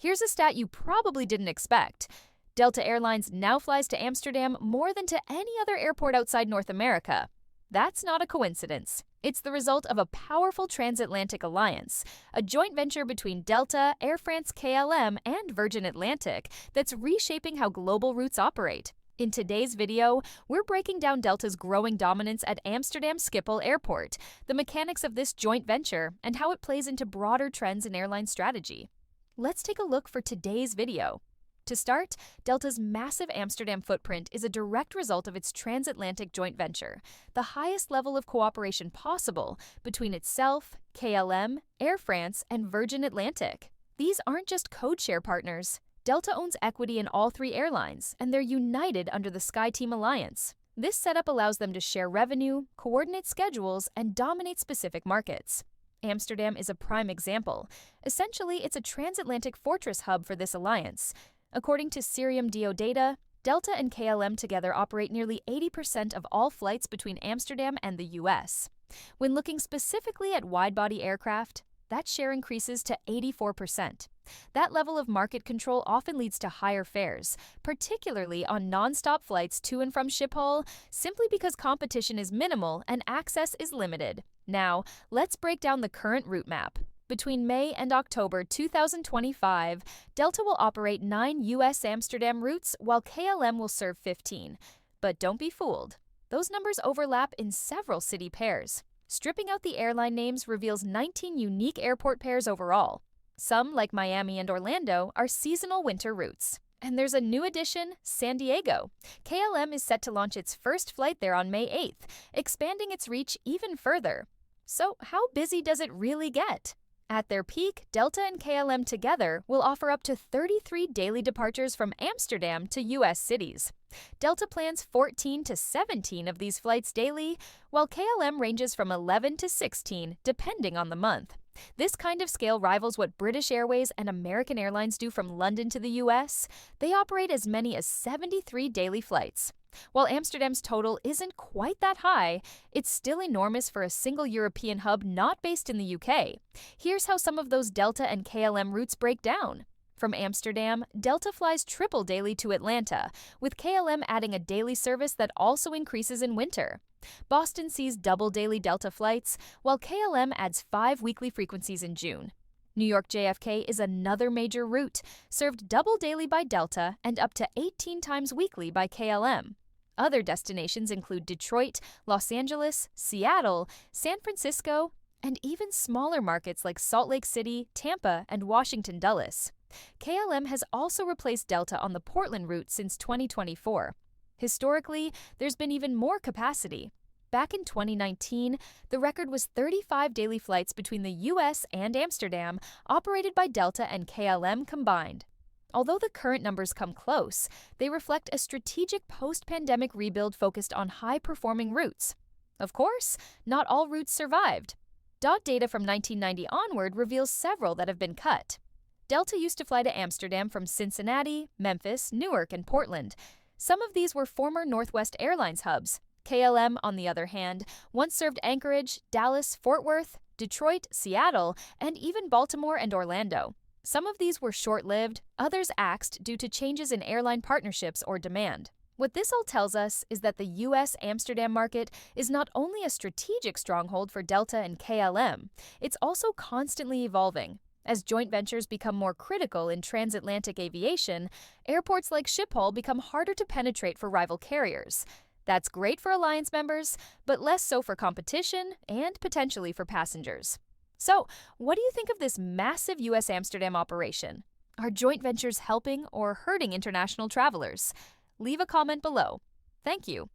Here's a stat you probably didn't expect. Delta Airlines now flies to Amsterdam more than to any other airport outside North America. That's not a coincidence. It's the result of a powerful transatlantic alliance, a joint venture between Delta, Air France-KLM, and Virgin Atlantic that's reshaping how global routes operate. In today's video, we're breaking down Delta's growing dominance at Amsterdam Schiphol Airport, the mechanics of this joint venture, and how it plays into broader trends in airline strategy. Let's take a look for today's video. To start, Delta's massive Amsterdam footprint is a direct result of its transatlantic joint venture, the highest level of cooperation possible between itself, KLM, Air France, and Virgin Atlantic. These aren't just codeshare partners. Delta owns equity in all three airlines, and they're united under the SkyTeam Alliance. This setup allows them to share revenue, coordinate schedules, and dominate specific markets. Amsterdam is a prime example. Essentially, it's a transatlantic fortress hub for this alliance. According to Cirium DO data, Delta and KLM together operate nearly 80% of all flights between Amsterdam and the US. When looking specifically at wide-body aircraft, that share increases to 84%. That level of market control often leads to higher fares, particularly on non-stop flights to and from Schiphol, simply because competition is minimal and access is limited. Now, let's break down the current route map. Between May and October 2025, Delta will operate 9 U.S. Amsterdam routes, while KLM will serve 15. But don't be fooled. Those numbers overlap in several city pairs. Stripping out the airline names reveals 19 unique airport pairs overall. Some, like Miami and Orlando, are seasonal winter routes. And there's a new addition, San Diego. KLM is set to launch its first flight there on May 8th, expanding its reach even further. So how busy does it really get? At their peak, Delta and KLM together will offer up to 33 daily departures from Amsterdam to U.S. cities. Delta plans 14 to 17 of these flights daily, while KLM ranges from 11 to 16, depending on the month. This kind of scale rivals what British Airways and American Airlines do from London to the U.S. They operate as many as 73 daily flights. While Amsterdam's total isn't quite that high, it's still enormous for a single European hub not based in the UK. Here's how some of those Delta and KLM routes break down. From Amsterdam, Delta flies triple daily to Atlanta, with KLM adding a daily service that also increases in winter. Boston sees double daily Delta flights, while KLM adds 5 weekly frequencies in June. New York JFK is another major route, served double daily by Delta and up to 18 times weekly by KLM. Other destinations include Detroit, Los Angeles, Seattle, San Francisco, and even smaller markets like Salt Lake City, Tampa, and Washington Dulles. KLM has also replaced Delta on the Portland route since 2024. Historically, there's been even more capacity. Back in 2019, the record was 35 daily flights between the US and Amsterdam, operated by Delta and KLM combined. Although the current numbers come close, they reflect a strategic post-pandemic rebuild focused on high-performing routes. Of course, not all routes survived. Data from 1990 onward reveals several that have been cut. Delta used to fly to Amsterdam from Cincinnati, Memphis, Newark, and Portland. Some of these were former Northwest Airlines hubs. KLM, on the other hand, once served Anchorage, Dallas, Fort Worth, Detroit, Seattle, and even Baltimore and Orlando. Some of these were short-lived, others axed due to changes in airline partnerships or demand. What this all tells us is that the U.S. Amsterdam market is not only a strategic stronghold for Delta and KLM, it's also constantly evolving. As joint ventures become more critical in transatlantic aviation, airports like Schiphol become harder to penetrate for rival carriers. That's great for alliance members, but less so for competition and potentially for passengers. So, what do you think of this massive U.S. Amsterdam operation? Are joint ventures helping or hurting international travelers? Leave a comment below. Thank you.